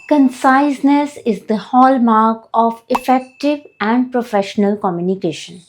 Conciseness is the hallmark of effective and professional communication.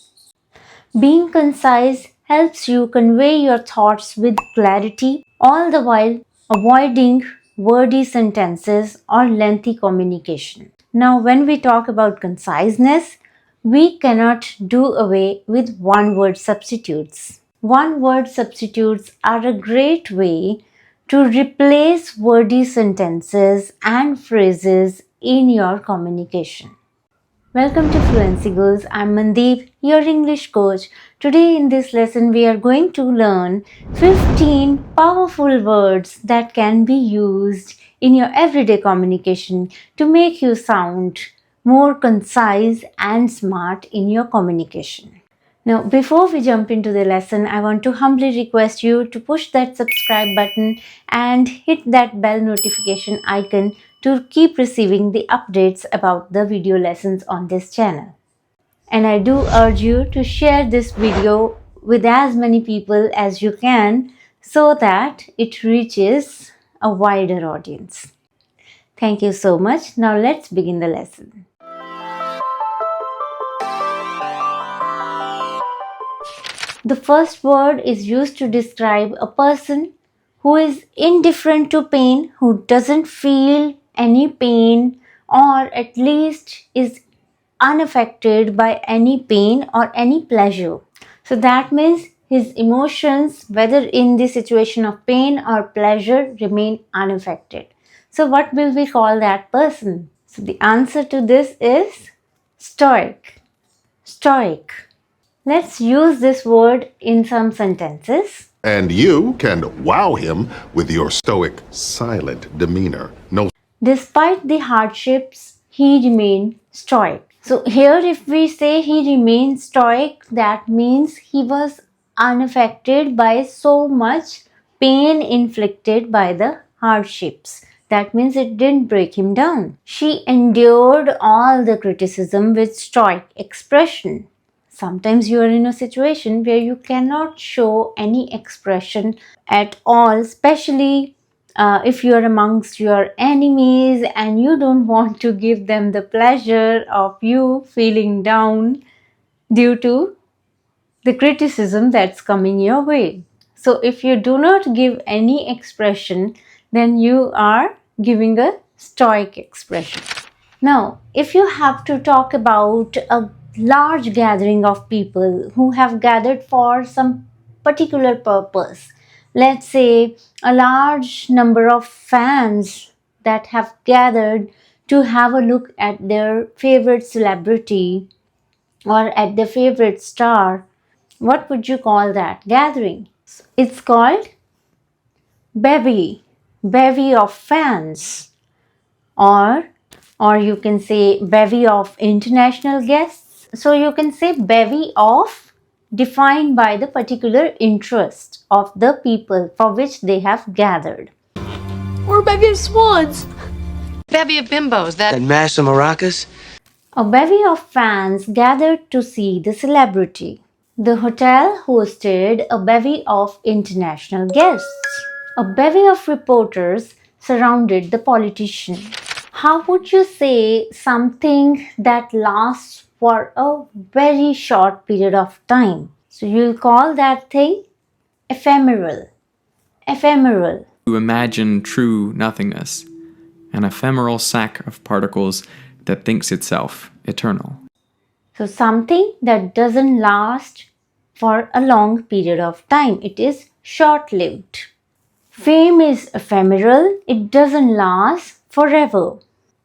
Being concise helps you convey your thoughts with clarity, all the while avoiding wordy sentences or lengthy communication. Now, when we talk about conciseness, we cannot do away with one-word substitutes. One-word substitutes are a great way to replace wordy sentences and phrases in your communication. Welcome to Fluency Girls. I'm Mandeep, your English coach. Today in this lesson we are going to learn 15 powerful words that can be used in your everyday communication to make you sound more concise and smart in your communication. Now, before we jump into the lesson, I want to humbly request you to push that subscribe button and hit that bell notification icon to keep receiving the updates about the video lessons on this channel. And I do urge you to share this video with as many people as you can so that it reaches a wider audience. Thank you so much. Now let's begin the lesson. The first word is used to describe a person who is indifferent to pain, who doesn't feel any pain, or at least is unaffected by any pain or any pleasure. So that means his emotions, whether in the situation of pain or pleasure, remain unaffected. So what will we call that person? So the answer to this is stoic. Stoic. Let's use this word in some sentences. And you can wow him with your stoic, silent demeanor. Despite the hardships, he remained stoic. So here if we say he remained stoic, that means he was unaffected by so much pain inflicted by the hardships. That means it didn't break him down. She endured all the criticism with stoic expression. Sometimes you are in a situation where you cannot show any expression at all, especially if you are amongst your enemies and you don't want to give them the pleasure of you feeling down due to the criticism that's coming your way. So if you do not give any expression, then you are giving a stoic expression. Now, if you have to talk about a large gathering of people who have gathered for some particular purpose, let's say a large number of fans that have gathered to have a look at their favorite celebrity or at their favorite star, what would you call that gathering? It's called bevy of fans, or you can say bevy of international guests. So you can say bevy of defined by the particular interest of the people for which they have gathered. Or a bevy of swans. Bevy of bimbos And mass of maracas. A bevy of fans gathered to see the celebrity. The hotel hosted a bevy of international guests. A bevy of reporters surrounded the politician. How would you say something that lasts for a very short period of time? So you'll call that thing ephemeral. Ephemeral. To imagine true nothingness, an ephemeral sack of particles that thinks itself eternal. So something that doesn't last for a long period of time. It is short-lived. Fame is ephemeral. It doesn't last forever.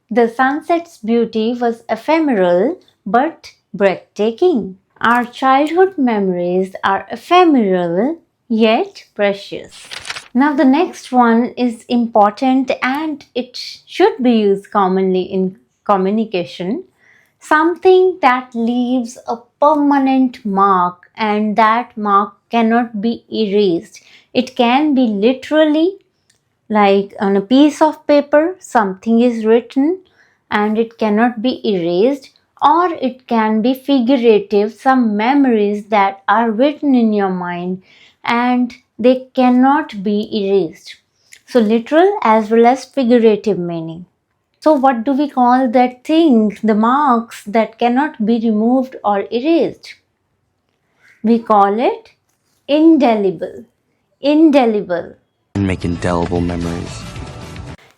The sunset's beauty was ephemeral but breathtaking. Our childhood memories are ephemeral yet precious. Now the next one is important and it should be used commonly in communication. Something that leaves a permanent mark and that mark cannot be erased. It can be literally like on a piece of paper, something is written and it cannot be erased, or it can be figurative, some memories that are written in your mind and they cannot be erased. So literal as well as figurative meaning. So what do we call that thing, the marks that cannot be removed or erased? We call it indelible. Indelible. Make indelible memories.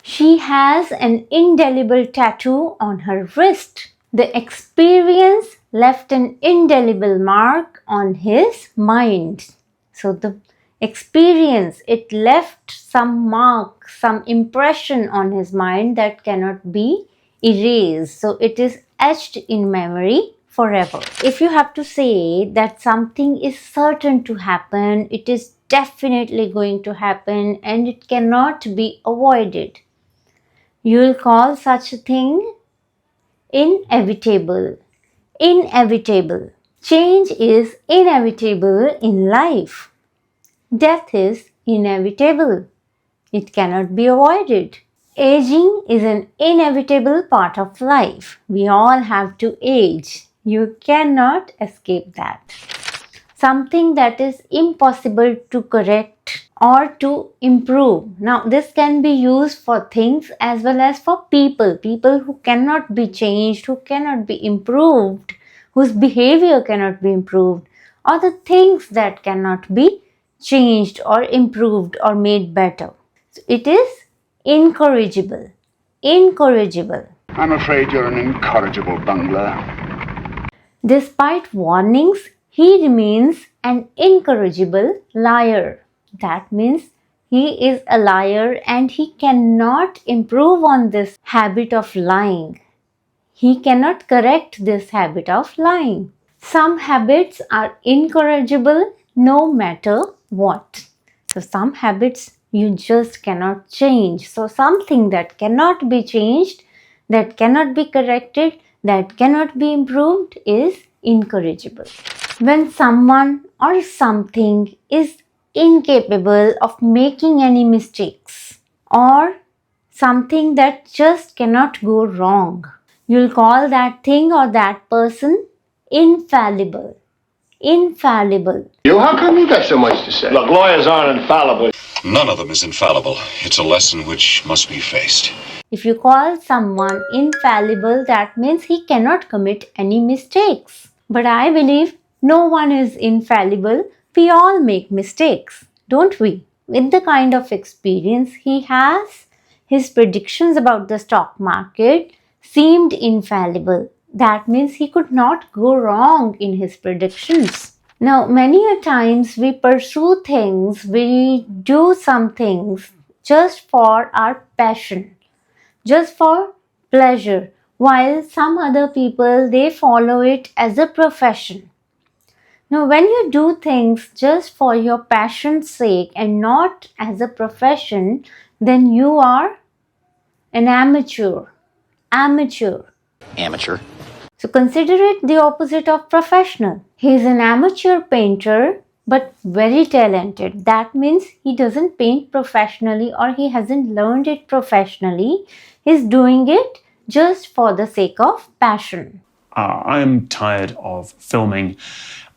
She has an indelible tattoo on her wrist. The experience left an indelible mark on his mind. So the experience, it left some mark, some impression on his mind that cannot be erased. So it is etched in memory forever. If you have to say that something is certain to happen, it is definitely going to happen and it cannot be avoided, you will call such a thing inevitable. Inevitable. Change is inevitable in life. Death is inevitable. It cannot be avoided. Aging is an inevitable part of life. We all have to age. You cannot escape that. Something that is impossible to correct or to improve. Now, this can be used for things as well as for people. People who cannot be changed, who cannot be improved, whose behavior cannot be improved, or the things that cannot be changed or improved or made better. So it is incorrigible. Incorrigible. I'm afraid you're an incorrigible bungler. Despite warnings, he remains an incorrigible liar. That means he is a liar and he cannot improve on this habit of lying. He cannot correct this habit of lying. Some habits are incorrigible no matter what. So some habits you just cannot change. So something that cannot be changed, that cannot be corrected, that cannot be improved is incorrigible. When someone or something is incapable of making any mistakes or something that just cannot go wrong, you'll call that thing or that person infallible. Infallible. How come you got so much to say? Look, lawyers aren't infallible. None of them is infallible. It's a lesson which must be faced. If you call someone infallible, that means he cannot commit any mistakes. But I believe no one is infallible. We all make mistakes, don't we? With the kind of experience he has, his predictions about the stock market seemed infallible. That means he could not go wrong in his predictions. Now, many a times we pursue things, we do some things just for our passion, just for pleasure, while some other people, they follow it as a profession. Now, when you do things just for your passion's sake and not as a profession, then you are an amateur. Amateur. Amateur. So consider it the opposite of professional. He is an amateur painter but very talented. That means he doesn't paint professionally or he hasn't learned it professionally. He's doing it just for the sake of passion. I am tired of filming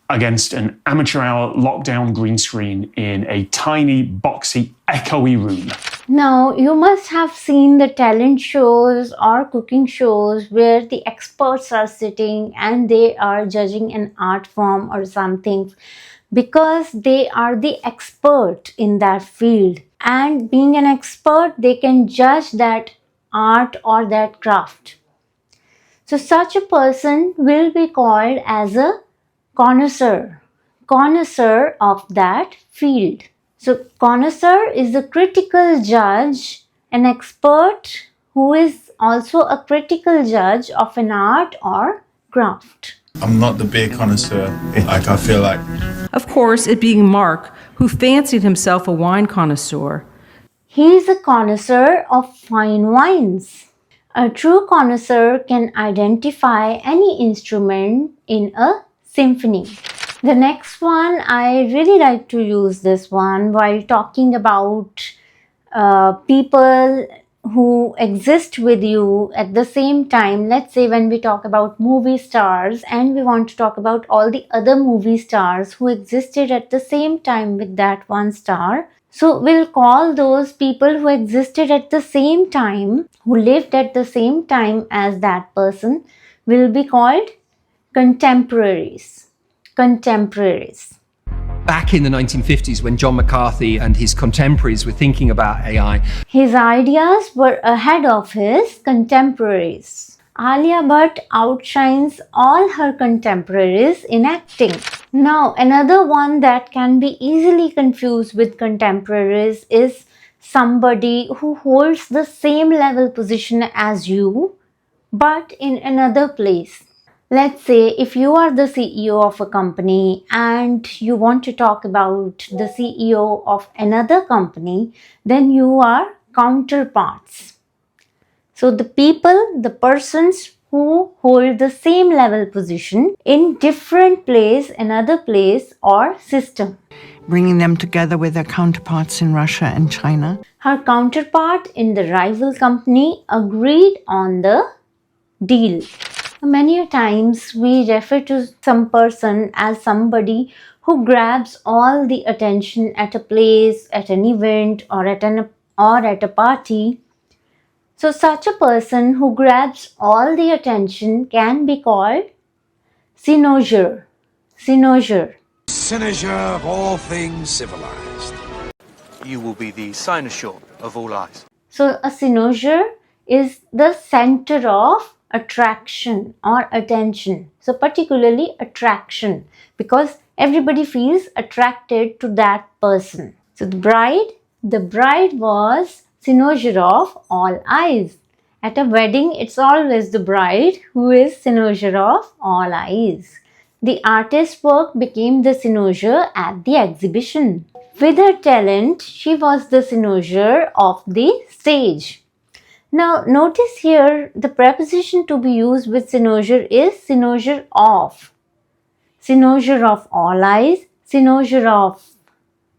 against an amateur hour lockdown green screen in a tiny, boxy, echoey room. Now, you must have seen the talent shows or cooking shows where the experts are sitting and they are judging an art form or something because they are the expert in that field. And being an expert, they can judge that art or that craft. So such a person will be called as a connoisseur. Connoisseur of that field. So connoisseur is a critical judge, an expert who is also a critical judge of an art or craft. I'm not the beer connoisseur, I feel like. Of course, it being Mark, who fancied himself a wine connoisseur. He is a connoisseur of fine wines. A true connoisseur can identify any instrument in a symphony. The next one, I really like to use this one while talking about people who exist with you at the same time. Let's say when we talk about movie stars and we want to talk about all the other movie stars who existed at the same time with that one star. So we'll call those people who existed at the same time, who lived at the same time as that person, will be called contemporaries. Contemporaries. Back in the 1950s, when John McCarthy and his contemporaries were thinking about AI, his ideas were ahead of his contemporaries. Alia Bhatt outshines all her contemporaries in acting. Now, another one that can be easily confused with contemporaries is somebody who holds the same level position as you, but in another place. Let's say if you are the CEO of a company and you want to talk about the CEO of another company, then you are counterparts. So the persons who hold the same level position in different place, another place or system. Bringing them together with their counterparts in Russia and China. Her counterpart in the rival company agreed on the deal. Many times we refer to some person as somebody who grabs all the attention at a place, at an event or at a party. So such a person who grabs all the attention can be called Cynosure. Cynosure. Cynosure of all things civilized. You will be the cynosure of all eyes. So a cynosure is the center of attraction or attention. So particularly attraction, because everybody feels attracted to that person. So the bride was cynosure of all eyes. At a wedding, it's always the bride who is cynosure of all eyes. The artist's work became the cynosure at the exhibition. With her talent, she was the cynosure of the stage. Now notice here the preposition to be used with cynosure is cynosure of. Cynosure of all eyes, cynosure of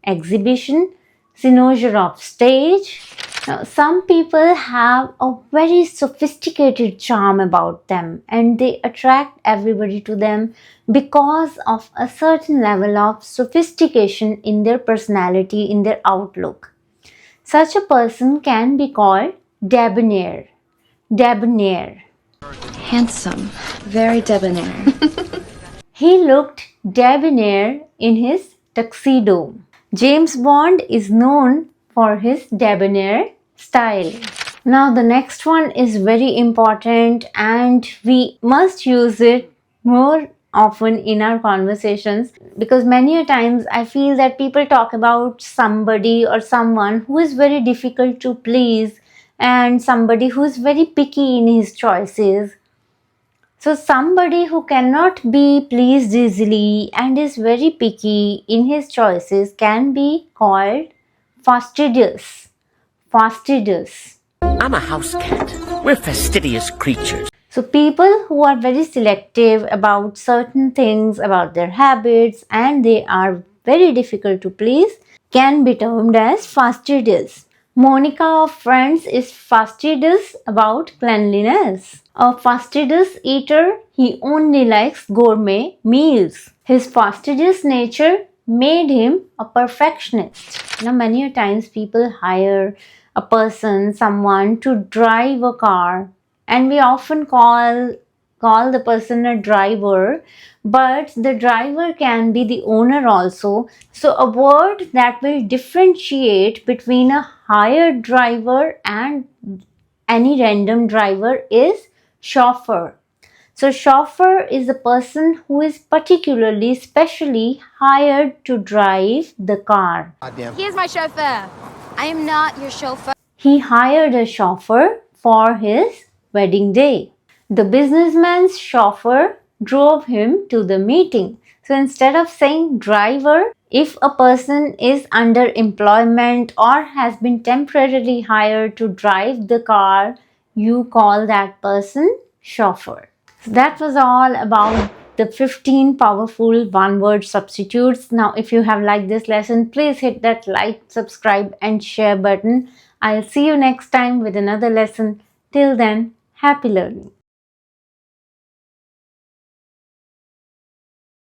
exhibition, cynosure of stage. Now some people have a very sophisticated charm about them and they attract everybody to them because of a certain level of sophistication in their personality, in their outlook. Such a person can be called debonair. Debonair. Handsome. Very debonair. He looked debonair in his tuxedo. James Bond is known for his debonair style. Now the next one is very important and we must use it more often in our conversations, because many a times I feel that people talk about somebody or someone who is very difficult to please and somebody who is very picky in his choices. So somebody who cannot be pleased easily and is very picky in his choices can be called fastidious. Fastidious. I'm a house cat. We're fastidious creatures. So people who are very selective about certain things, about their habits, and they are very difficult to please can be termed as fastidious. Monica of Friends is fastidious about cleanliness. A fastidious eater, he only likes gourmet meals. His fastidious nature made him a perfectionist. Now many times people hire a person, someone to drive a car, and we often call the person a driver, but the driver can be the owner also. So a word that will differentiate between a hired driver and any random driver is chauffeur. So chauffeur is a person who is particularly, specially hired to drive the car. Here's my chauffeur. I am not your chauffeur. He hired a chauffeur for his wedding day. The businessman's chauffeur drove him to the meeting. So instead of saying driver, if a person is under employment or has been temporarily hired to drive the car, you call that person chauffeur. So that was all about the 15 powerful one-word substitutes. Now, if you have liked this lesson, please hit that like, subscribe and share button. I'll see you next time with another lesson. Till then, happy learning.